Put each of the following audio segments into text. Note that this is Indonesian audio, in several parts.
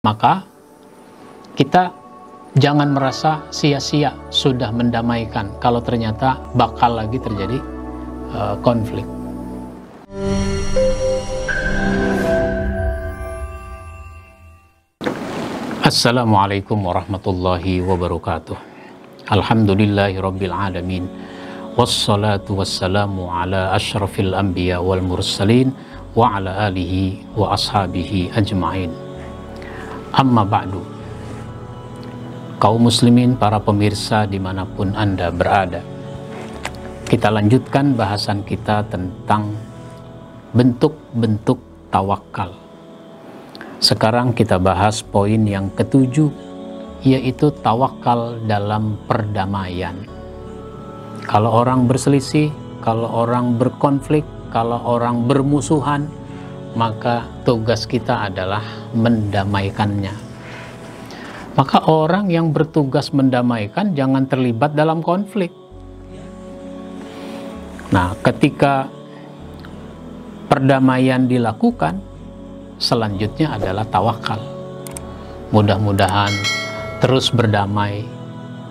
Maka kita jangan merasa sia-sia sudah mendamaikan kalau ternyata bakal lagi terjadi konflik. Assalamualaikum warahmatullahi wabarakatuh. Alhamdulillahirabbil alamin. Wassalatu wassalamu ala asyrafil anbiya wal mursalin wa ala alihi wa ashabihi ajma'in. Amma ba'du. Kaum muslimin, para pemirsa dimanapun Anda berada, kita lanjutkan bahasan kita tentang bentuk-bentuk tawakal. Sekarang kita bahas poin yang ketujuh, yaitu tawakal dalam perdamaian. Kalau orang berselisih, kalau orang berkonflik, kalau orang bermusuhan, maka tugas kita adalah mendamaikannya. Maka orang yang bertugas mendamaikan jangan terlibat dalam konflik. Nah, ketika perdamaian dilakukan, selanjutnya adalah tawakal. Mudah-mudahan terus berdamai,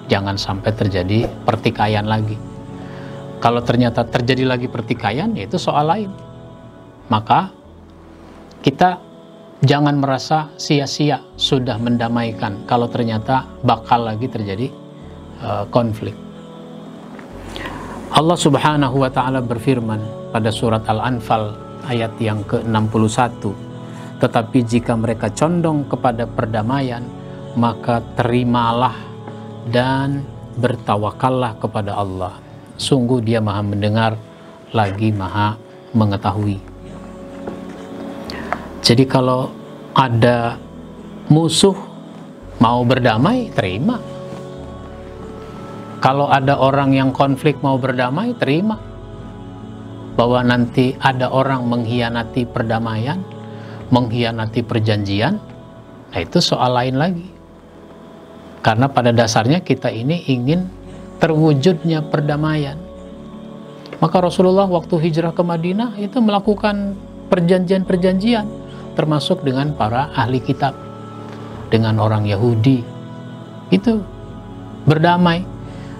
jangan sampai terjadi pertikaian lagi. Kalau ternyata terjadi lagi pertikaian, itu soal lain. Maka kita jangan merasa sia-sia sudah mendamaikan kalau ternyata bakal lagi terjadi konflik. Allah Subhanahu wa ta'ala berfirman pada surat Al-Anfal ayat yang ke-61, tetapi jika mereka condong kepada perdamaian, maka terimalah dan bertawakallah kepada Allah. Sungguh Dia Maha mendengar lagi Maha mengetahui. Jadi kalau ada musuh mau berdamai, terima. Kalau ada orang yang konflik mau berdamai, terima. Bahwa nanti ada orang mengkhianati perdamaian, mengkhianati perjanjian, nah itu soal lain lagi. Karena pada dasarnya kita ini ingin terwujudnya perdamaian. Maka Rasulullah waktu hijrah ke Madinah itu melakukan perjanjian-perjanjian, termasuk dengan para ahli kitab, dengan orang Yahudi. Itu berdamai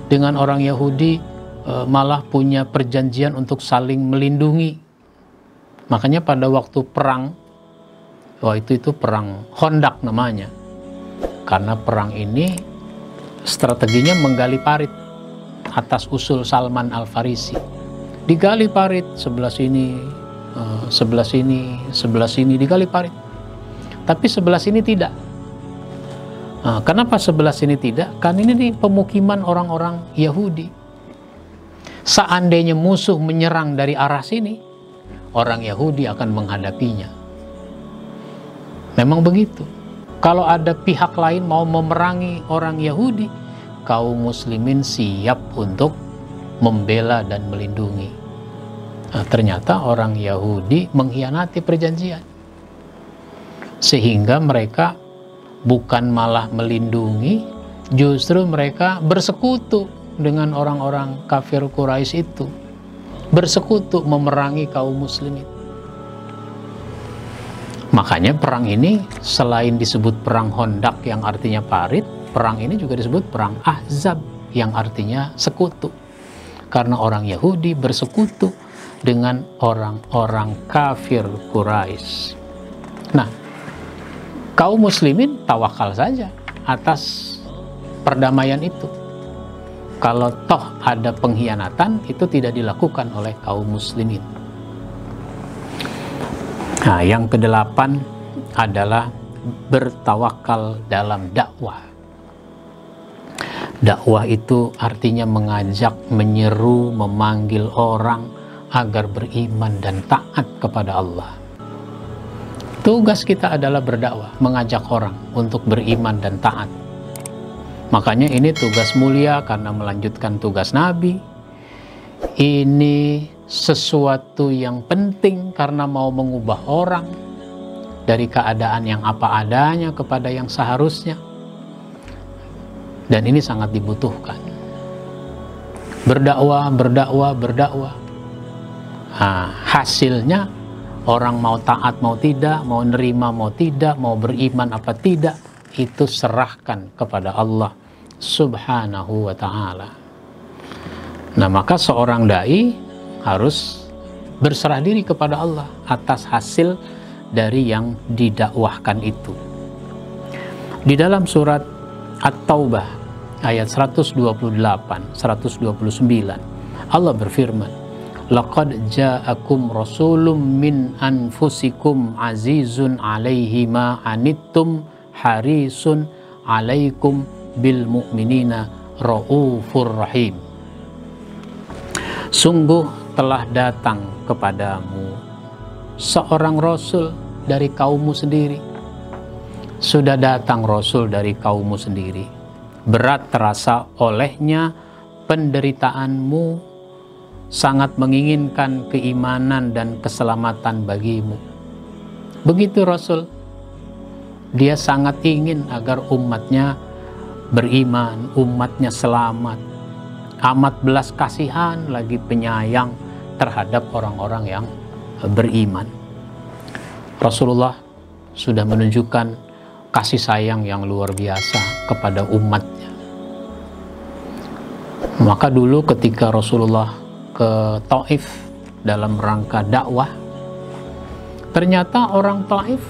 dengan orang Yahudi, malah punya perjanjian untuk saling melindungi. Makanya pada waktu perang, itu perang Khandaq namanya, karena perang ini strateginya menggali parit atas usul Salman Al-Farisi. Digali parit sebelah sini, sebelah sini, sebelah sini, digali parit. Tapi sebelah sini tidak. Nah, kenapa sebelah sini tidak? Kan ini pemukiman orang-orang Yahudi. Seandainya musuh menyerang dari arah sini, orang Yahudi akan menghadapinya. Memang begitu. Kalau ada pihak lain mau memerangi orang Yahudi, kaum muslimin siap untuk membela dan melindungi. Nah, ternyata orang Yahudi mengkhianati perjanjian, sehingga mereka bukan malah melindungi, justru mereka bersekutu dengan orang-orang kafir Quraisy itu, bersekutu memerangi kaum muslimin. Makanya perang ini selain disebut perang Khandaq yang artinya parit, perang ini juga disebut perang Ahzab yang artinya sekutu. Karena orang Yahudi bersekutu dengan orang-orang kafir Quraisy. Nah, kaum muslimin tawakal saja atas perdamaian itu. Kalau toh ada pengkhianatan, itu tidak dilakukan oleh kaum muslimin. Nah, yang kedelapan adalah bertawakal dalam dakwah. Dakwah itu artinya mengajak, menyeru, memanggil orang agar beriman dan taat kepada Allah. Tugas kita adalah berdakwah, mengajak orang untuk beriman dan taat. Makanya ini tugas mulia karena melanjutkan tugas Nabi. Ini sesuatu yang penting karena mau mengubah orang dari keadaan yang apa adanya kepada yang seharusnya. Dan ini sangat dibutuhkan. Berdakwah. Nah, hasilnya Orang mau taat mau tidak, mau nerima mau tidak, mau beriman apa tidak, itu serahkan kepada Allah Subhanahu wa ta'ala. Nah, maka seorang dai harus berserah diri kepada Allah atas hasil dari yang didakwahkan itu. Di dalam surat At-Taubah ayat 128, 129, Allah berfirman, "Laqad ja'akum rasulun min anfusikum azizun 'alaihi ma anittum harisun 'alaikum bil mu'minina raufur rahim." Sungguh telah datang kepadamu seorang rasul dari kaummu sendiri. Sudah datang rasul dari kaummu sendiri. Berat terasa olehnya penderitaanmu, sangat menginginkan keimanan dan keselamatan bagimu. Begitu rasul, dia sangat ingin agar umatnya beriman, umatnya selamat. Amat belas kasihan lagi penyayang terhadap orang-orang yang beriman. Rasulullah sudah menunjukkan kasih sayang yang luar biasa kepada umatnya. Maka dulu ketika Rasulullah ke Taif dalam rangka dakwah, ternyata orang Taif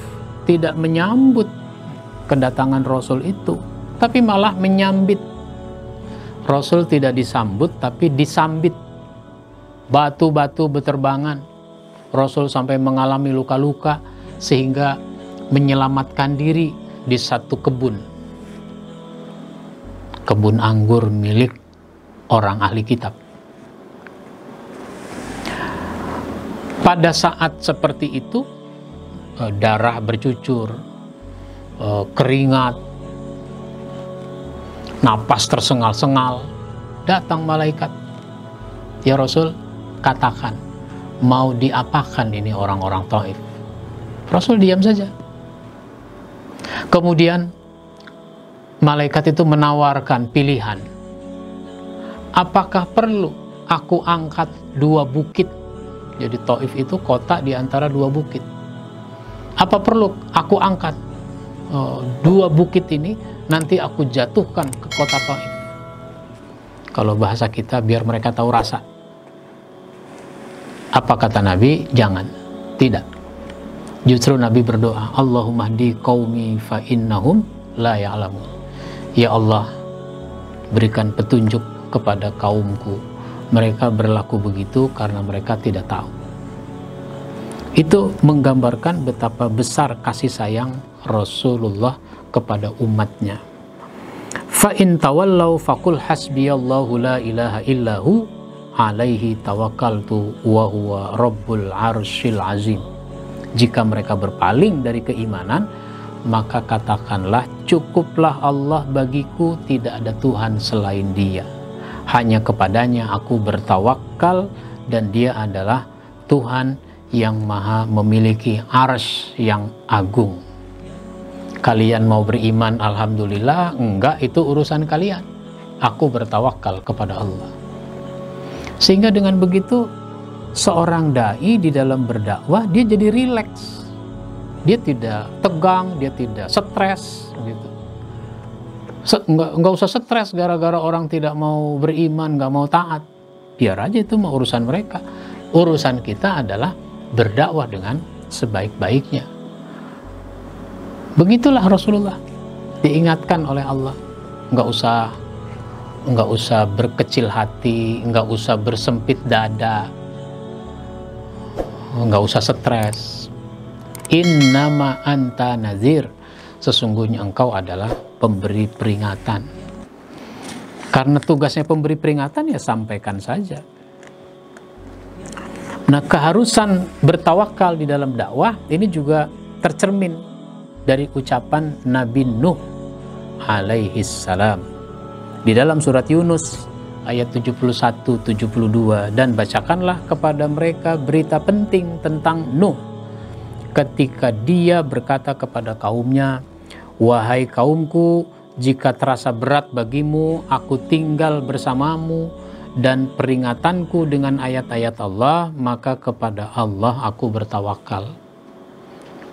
tidak menyambut kedatangan Rasul itu, tapi malah menyambit. Rasul tidak disambut tapi disambit. Batu-batu beterbangan. Rasul sampai mengalami luka-luka sehingga menyelamatkan diri di satu kebun anggur milik orang ahli kitab. Pada saat seperti itu, darah bercucur, keringat, napas tersengal-sengal, datang malaikat. "Ya Rasul, katakan, mau diapakan ini orang-orang Taif?" Rasul diam saja. Kemudian malaikat itu menawarkan pilihan. "Apakah perlu aku angkat 2 bukit?" Jadi Taif itu kota di antara 2 bukit. "Apa perlu aku angkat 2 bukit ini, nanti aku jatuhkan ke kota Taif?" Kalau bahasa kita, biar mereka tahu rasa. Apa kata Nabi? Jangan, tidak. Justru Nabi berdoa, "Allahumma hdi qaumi fa innahum la ya'lamun." Ya Allah, berikan petunjuk kepada kaumku. Mereka berlaku begitu karena mereka tidak tahu. Itu menggambarkan betapa besar kasih sayang Rasulullah kepada umatnya. Fa in tawallau faqul hasbiyallahu la ilaha illahu alaihi tawakkaltu wa huwa rabbul arsyil azim. Jika mereka berpaling dari keimanan, maka katakanlah, cukuplah Allah bagiku, tidak ada Tuhan selain Dia. Hanya kepadanya aku bertawakal dan Dia adalah Tuhan yang maha memiliki arsy yang agung. Kalian mau beriman, alhamdulillah. Enggak, itu urusan kalian. Aku bertawakal kepada Allah. Sehingga dengan begitu, seorang dai di dalam berdakwah, dia jadi rileks. Dia tidak tegang, dia tidak stres gitu. Nggak usah stres gara-gara orang tidak mau beriman, nggak mau taat. Biar aja, itu mau urusan mereka. Urusan kita adalah berdakwah dengan sebaik-baiknya. Begitulah Rasulullah diingatkan oleh Allah. Nggak usah berkecil hati, nggak usah bersempit dada, nggak usah stres. Innama anta nazir, sesungguhnya engkau adalah pemberi peringatan. Karena tugasnya pemberi peringatan, ya sampaikan saja. Nah, keharusan bertawakal di dalam dakwah ini juga tercermin dari ucapan Nabi Nuh alaihi salam di dalam surat Yunus ayat 71-72, dan bacakanlah kepada mereka berita penting tentang Nuh ketika dia berkata kepada kaumnya, "Wahai kaumku, jika terasa berat bagimu, aku tinggal bersamamu dan peringatanku dengan ayat-ayat Allah, maka kepada Allah aku bertawakal.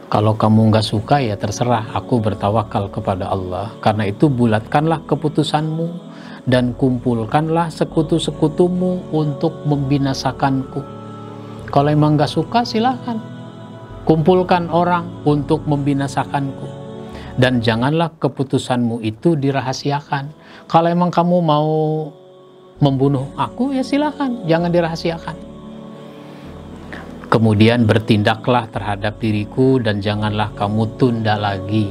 Kalau kamu nggak suka ya terserah, aku bertawakal kepada Allah. Karena itu bulatkanlah keputusanmu dan kumpulkanlah sekutu-sekutumu untuk membinasakanku. Kalau emang nggak suka silahkan, kumpulkan orang untuk membinasakanku. Dan janganlah keputusanmu itu dirahasiakan. Kalau emang kamu mau membunuh aku ya silakan, jangan dirahasiakan. Kemudian bertindaklah terhadap diriku dan janganlah kamu tunda lagi.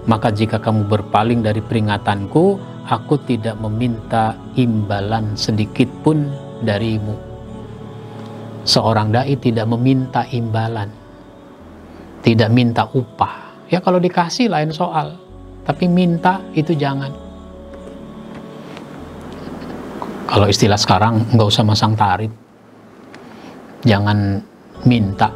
Maka jika kamu berpaling dari peringatanku, aku tidak meminta imbalan sedikit pun darimu. Seorang dai tidak meminta imbalan, tidak minta upah. Ya kalau dikasih lain soal, tapi minta itu jangan. Kalau istilah sekarang nggak usah masang tarif, jangan minta.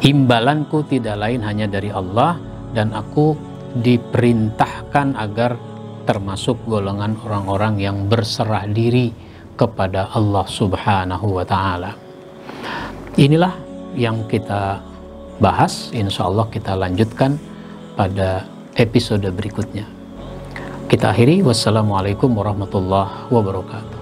Imbalanku tidak lain hanya dari Allah, dan aku diperintahkan agar termasuk golongan orang-orang yang berserah diri kepada Allah Subhanahu wa Ta'ala. Inilah yang kita bahas, insya Allah kita lanjutkan pada episode berikutnya. Kita akhiri, wassalamualaikum warahmatullahi wabarakatuh.